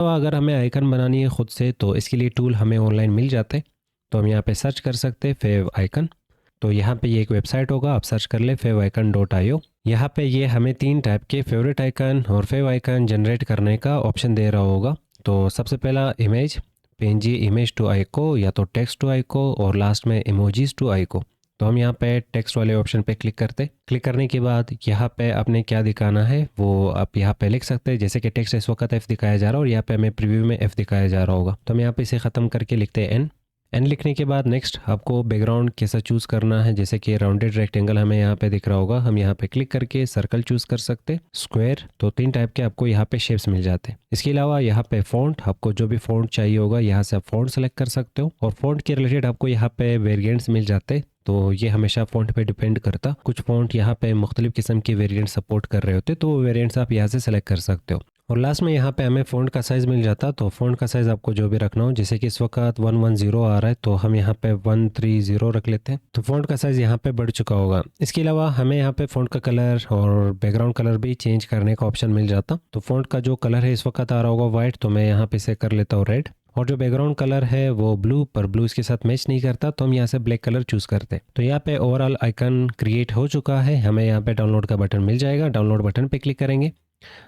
तो अगर हमें आइकन बनानी है खुद से तो इसके लिए टूल हमें ऑनलाइन मिल जाते हैं। तो हम यहाँ पे सर्च कर सकते हैं फेव आइकन। तो यहाँ पे ये एक वेबसाइट होगा, आप सर्च कर ले favicon.io। यहाँ पे ये हमें 3 टाइप के फेवरेट आइकन और फेव आइकन जनरेट करने का ऑप्शन दे रहा होगा। तो सबसे पहला इमेज, पीएनजी इमेज टू आइको या तो टेक्स्ट टू आइको, और लास्ट में इमोजीज टू आइको। तो हम यहाँ पे टेक्स्ट वाले ऑप्शन पे क्लिक करते। क्लिक करने के बाद यहाँ पे आपने क्या दिखाना है वो आप यहाँ पे लिख सकते हैं। जैसे कि टेक्स्ट इस वक्त एफ दिखाया जा रहा है और यहाँ पे हमें प्रीव्यू में एफ दिखाया जा रहा होगा। तो हम यहाँ पे इसे ख़त्म करके लिखते हैं एन लिखने के बाद नेक्स्ट आपको बैकग्राउंड कैसा चूज़ करना है। जैसे कि राउंडेड रेक्टेंगल हमें यहाँ पे दिख रहा होगा, हम यहाँ पे क्लिक करके सर्कल चूज़ कर सकते। स्क्वायर, तो 3 टाइप के आपको यहाँ पे शेप्स मिल जाते हैं। इसके अलावा यहाँ पे फ़ॉन्ट, आपको जो भी फ़ॉन्ट चाहिए होगा यहाँ से आप फ़ॉन्ट सेलेक्ट कर सकते हो, और फ़ॉन्ट के रिलेटेड आपको यहाँ पे वेरिएंट्स मिल जाते। तो ये हमेशा फ़ॉन्ट पे डिपेंड करता, कुछ फ़ॉन्ट यहाँ पे मुख्तलिफ किस्म के वेरिएंट सपोर्ट कर रहे होते, तो वो वेरिएंट्स आप यहाँ से सेलेक्ट कर सकते हो। और लास्ट में यहाँ पे हमें फ़ॉन्ट का साइज़ मिल जाता। तो फ़ॉन्ट का साइज़ आपको जो भी रखना हो, जैसे कि इस वक्त 110 आ रहा है तो हम यहाँ पे 130 रख लेते हैं। तो फ़ॉन्ट का साइज़ यहाँ पे बढ़ चुका होगा। इसके अलावा हमें यहाँ पे फ़ॉन्ट का कलर और बैकग्राउंड कलर भी चेंज करने का ऑप्शन मिल जाता। तो फ़ॉन्ट का जो कलर है इस वक्त आ रहा होगा वाइट, तो मैं यहाँ पे इसे कर लेता हूँ रेड। और जो बैकग्राउंड कलर है वो ब्लू, पर ब्लू इसके साथ मैच नहीं करता, तो हम यहाँ से ब्लैक कलर चूज़ करते हैं। तो यहाँ पे ओवरऑल आइकन क्रिएट हो चुका है। हमें यहाँ पे डाउनलोड का बटन मिल जाएगा, डाउनलोड बटन पे क्लिक करेंगे,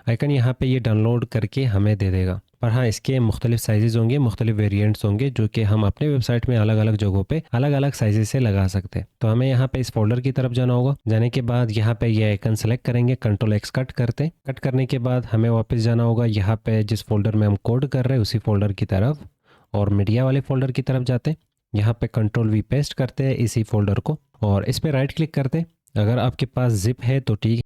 आइकन यहाँ पे ये डाउनलोड करके हमें दे देगा। पर हाँ, इसके मुख्तलिफ साइजेस होंगे, मुख्तलिफ वेरिएंट्स होंगे, जो कि हम अपने वेबसाइट में अलग अलग जगहों पे अलग अलग साइजेस से लगा सकते हैं। तो हमें यहाँ पे इस फोल्डर की तरफ जाना होगा। जाने के बाद यहाँ पे ये आइकन सेलेक्ट करेंगे, कंट्रोल एक्स कट करते। कट करने के बाद हमें वापस जाना होगा यहाँ पे जिस फोल्डर में हम कोड कर रहे हैं उसी फोल्डर की तरफ, और मीडिया वाले फोल्डर की तरफ जाते। यहाँ पे कंट्रोल वी पेस्ट करते हैं इसी फोल्डर को, और इस पर राइट क्लिक करते। अगर आपके पास जिप है तो ठीक